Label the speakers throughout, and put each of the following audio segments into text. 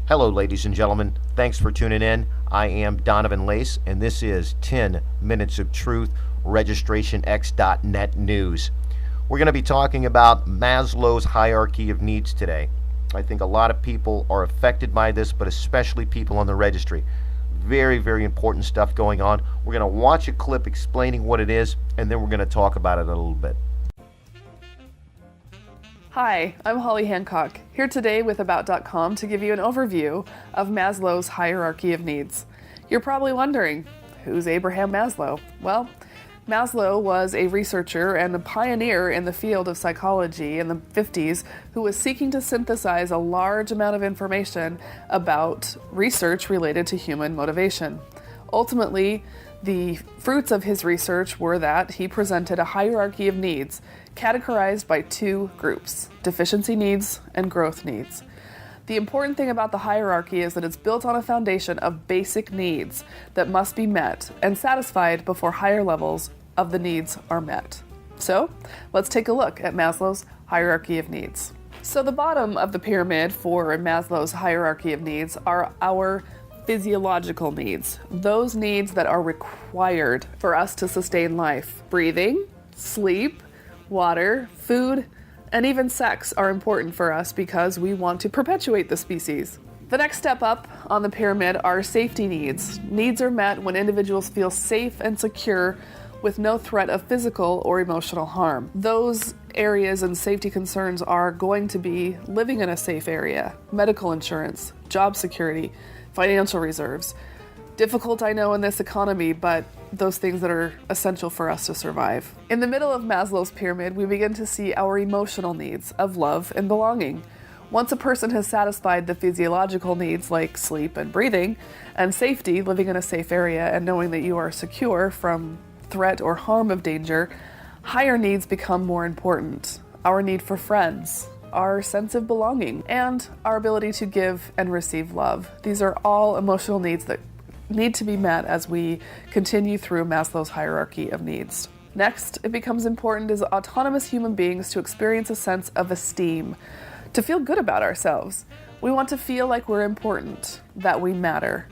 Speaker 1: Hello, ladies and gentlemen. Thanks for tuning in. I am Donovan Lace, and this is 10 Minutes of Truth, registrationx.net news. We're going to be talking about Maslow's hierarchy of needs today. I think a lot of people are affected by this, but especially people on the registry. Very, very important stuff going on. We're going to watch a clip explaining what it is, and then we're going to talk about it a little bit.
Speaker 2: Hi, I'm Holly Hancock, here today with About.com to give you an overview of Maslow's hierarchy of needs. You're probably wondering, who's Abraham Maslow? Well, Maslow was a researcher and a pioneer in the field of psychology in the 50s who was seeking to synthesize a large amount of information about research related to human motivation. Ultimately, the fruits of his research were that he presented a hierarchy of needs categorized by two groups: deficiency needs and growth needs. The important thing about the hierarchy is that it's built on a foundation of basic needs that must be met and satisfied before higher levels of the needs are met. So, let's take a look at Maslow's hierarchy of needs. So the bottom of the pyramid for Maslow's hierarchy of needs are our physiological needs, those needs that are required for us to sustain life. Breathing, sleep, water, food, and even sex are important for us because we want to perpetuate the species. The next step up on the pyramid are safety needs. Needs are met when individuals feel safe and secure with no threat of physical or emotional harm. Those areas and safety concerns are going to be living in a safe area, medical insurance, job security, financial reserves. Difficult, I know, in this economy, but those things that are essential for us to survive. In the middle of Maslow's pyramid, we begin to see our emotional needs of love and belonging. Once a person has satisfied the physiological needs like sleep and breathing, and safety, living in a safe area and knowing that you are secure from threat or harm of danger, higher needs become more important. Our need for friends, our sense of belonging, and our ability to give and receive love. These are all emotional needs that need to be met as we continue through Maslow's hierarchy of needs. Next, it becomes important as autonomous human beings to experience a sense of esteem, to feel good about ourselves. We want to feel like we're important, that we matter.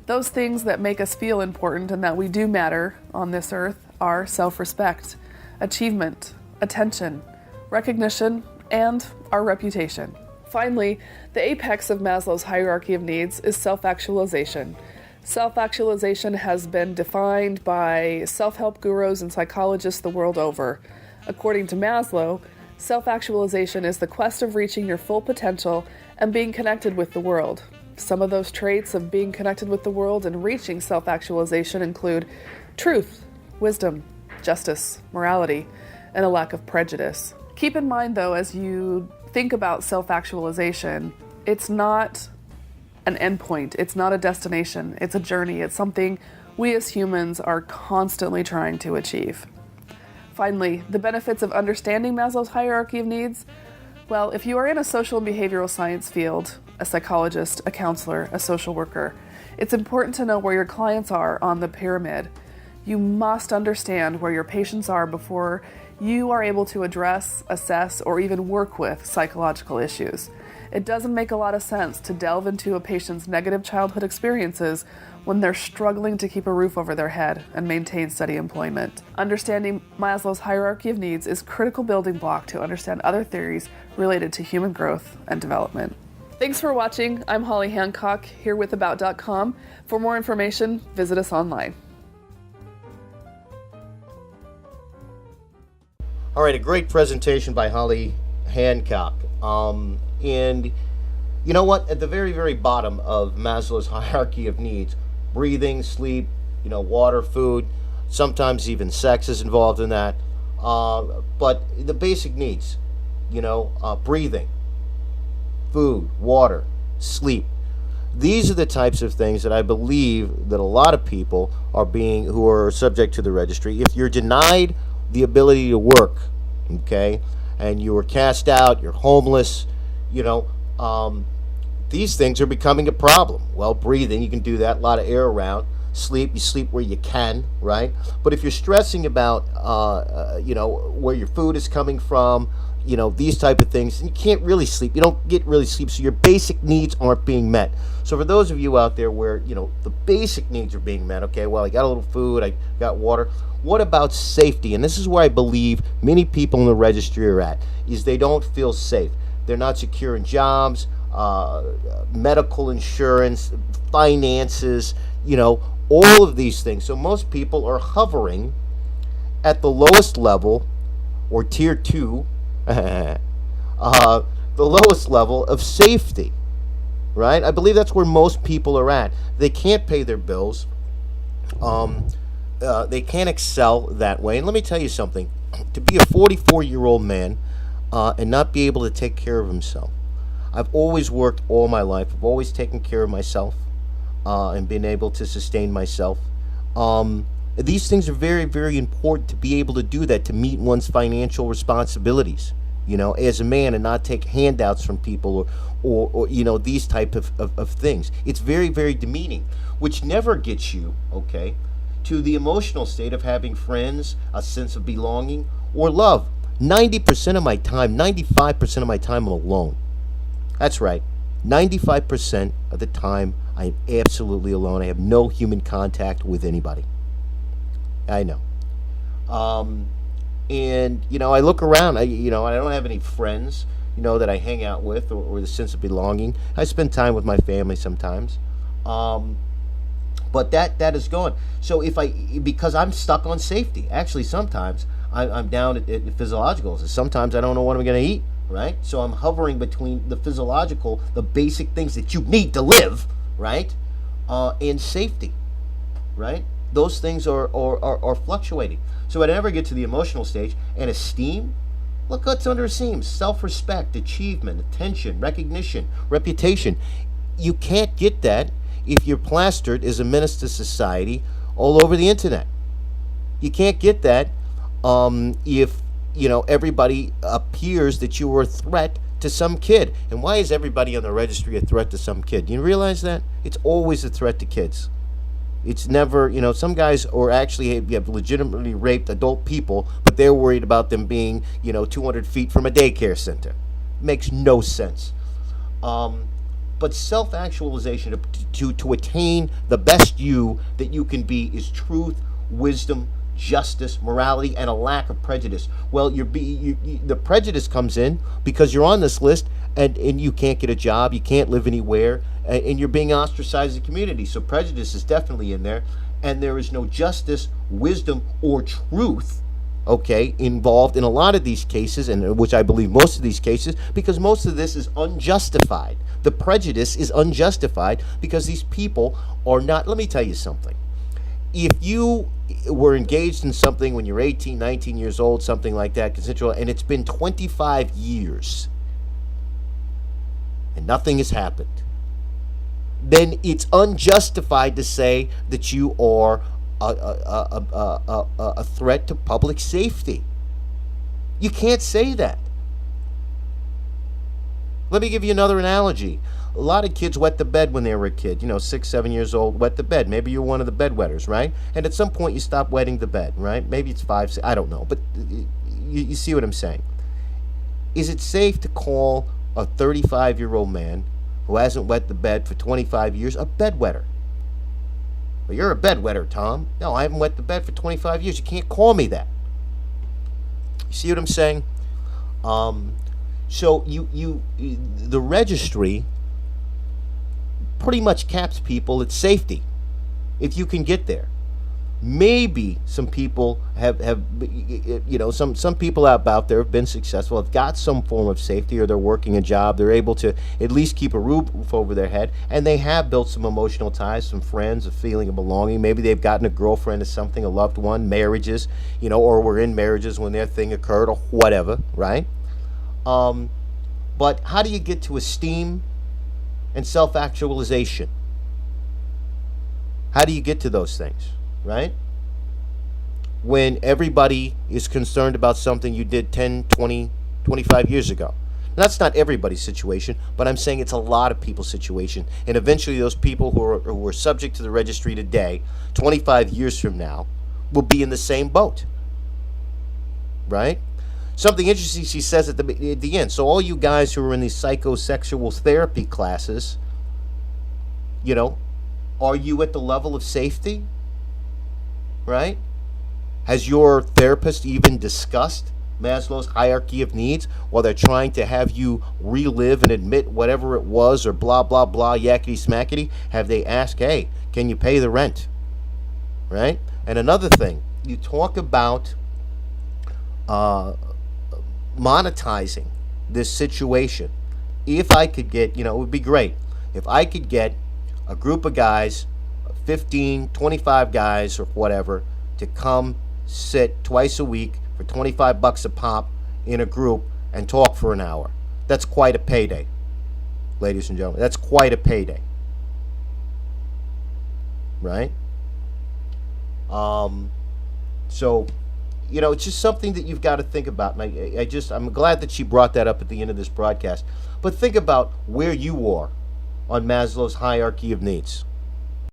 Speaker 2: Those things that make us feel important and that we do matter on this earth are self-respect, achievement, attention, recognition, and our reputation. Finally, the apex of Maslow's hierarchy of needs is self-actualization. Self-actualization has been defined by self-help gurus and psychologists the world over. According to Maslow, self-actualization is the quest of reaching your full potential and being connected with the world. Some of those traits of being connected with the world and reaching self-actualization include truth, wisdom, justice, morality, and a lack of prejudice. Keep in mind, though, as you think about self-actualization, it's not an endpoint, it's not a destination, it's a journey, it's something we as humans are constantly trying to achieve. Finally, the benefits of understanding Maslow's hierarchy of needs. Well, if you are in a social and behavioral science field, a psychologist, a counselor, a social worker, it's important to know where your clients are on the pyramid. You must understand where your patients are before you are able to address, assess, or even work with psychological issues. It doesn't make a lot of sense to delve into a patient's negative childhood experiences when they're struggling to keep a roof over their head and maintain steady employment. Understanding Maslow's hierarchy of needs is a critical building block to understand other theories related to human growth and development. Thanks for watching. I'm Holly Hancock, here with About.com. For more information, visit us online.
Speaker 1: All right, a great presentation by Holly Hancock. And you know what? At the very, very bottom of Maslow's hierarchy of needs, breathing, sleep, water, food, sometimes even sex is involved in that. But the basic needs, breathing, food, water, sleep. These are the types of things that I believe that a lot of people who are subject to the registry. If you're denied the ability to work, okay, and you were cast out, you're homeless, these things are becoming a problem. Well, breathing, you can do that, a lot of air around. Sleep, you sleep where you can, right? But if you're stressing about, where your food is coming from, these type of things. You can't really sleep. You don't get really sleep, so your basic needs aren't being met. So for those of you out there where, the basic needs are being met, okay, well, I got a little food, I got water. What about safety? And this is where I believe many people in the registry are at, is they don't feel safe. They're not secure in jobs, medical insurance, finances, all of these things. So most people are hovering at the lowest level, or tier 2, the lowest level of safety, right? I believe that's where most people are at. They can't pay their bills. They can't excel that way. And let me tell you something. To be a 44-year-old man and not be able to take care of himself. I've always worked all my life. I've always taken care of myself and been able to sustain myself. These things are very, very important to be able to do that, to meet one's financial responsibilities, as a man, and not take handouts from people or these type of things. It's very, very demeaning, which never gets you, okay, to the emotional state of having friends, a sense of belonging, or love. 90% of my time, 95% of my time, I'm alone. That's right. 95% of the time, I am absolutely alone. I have no human contact with anybody. I know. And, I look around, I don't have any friends, that I hang out with, or the sense of belonging. I spend time with my family sometimes. But that is gone. So because I'm stuck on safety, actually sometimes I'm down at physiological. Sometimes I don't know what I'm going to eat, right? So I'm hovering between the physiological, the basic things that you need to live, right? And safety, right? Those things are fluctuating. So I never get to the emotional stage. And esteem, look what's under esteem: self-respect, achievement, attention, recognition, reputation. You can't get that if you're plastered as a menace to society all over the internet. You can't get that if everybody appears that you were a threat to some kid. And why is everybody on the registry a threat to some kid? You realize that? It's always a threat to kids. It's never, some guys have legitimately raped adult people, but they're worried about them being, 200 feet from a daycare center. Makes no sense. But self-actualization, to attain the best you that you can be, is truth, wisdom, justice, morality, and a lack of prejudice. Well, the prejudice comes in because you're on this list and you can't get a job, you can't live anywhere, and you're being ostracized in the community. So prejudice is definitely in there, and there is no justice, wisdom, or truth, okay, involved in a lot of these cases, and which I believe most of these cases, because most of this is unjustified. The prejudice is unjustified because these people are not. Let me tell you something. If you were engaged in something when you're 18, 19 years old, something like that, consensual, and it's been 25 years and nothing has happened, then it's unjustified to say that you are a threat to public safety. You can't say that. Let me give you another analogy. A lot of kids wet the bed when they were a kid, 6, 7 years old, wet the bed. Maybe you're one of the bedwetters, right? And at some point you stop wetting the bed, right? Maybe it's 5, 6, I don't know, but you see what I'm saying. Is it safe to call a 35-year-old man who hasn't wet the bed for 25 years a bedwetter? Well, you're a bedwetter, Tom. No, I haven't wet the bed for 25 years. You can't call me that. You see what I'm saying? So the registry pretty much caps people at safety if you can get there. Maybe some people have some people out there have been successful, have got some form of safety, or they're working a job, they're able to at least keep a roof over their head, and they have built some emotional ties, some friends, a feeling of belonging. Maybe they've gotten a girlfriend or something, a loved one, marriages, or were in marriages when their thing occurred, or whatever, right? But how do you get to esteem and self-actualization? How do you get to those things, right? When everybody is concerned about something you did 10, 20, 25 years ago. Now, that's not everybody's situation, but I'm saying it's a lot of people's situation. And eventually those people who are subject to the registry today, 25 years from now, will be in the same boat, right? Something interesting she says at the end. So all you guys who are in these psychosexual therapy classes, you know, are you at the level of safety? Right? Has your therapist even discussed Maslow's hierarchy of needs while they're trying to have you relive and admit whatever it was or blah, blah, blah, yakety smackety? Have they asked, hey, can you pay the rent? Right? And another thing, you talk about monetizing this situation. If I could get, it would be great if I could get a group of guys, 15, 25 guys or whatever, to come sit twice a week for $25 a pop in a group and talk for an hour. That's quite a payday, ladies and gentlemen. That's quite a payday. Right? So, it's just something that you've got to think about. And I'm glad that she brought that up at the end of this broadcast. But think about where you are on Maslow's hierarchy of needs.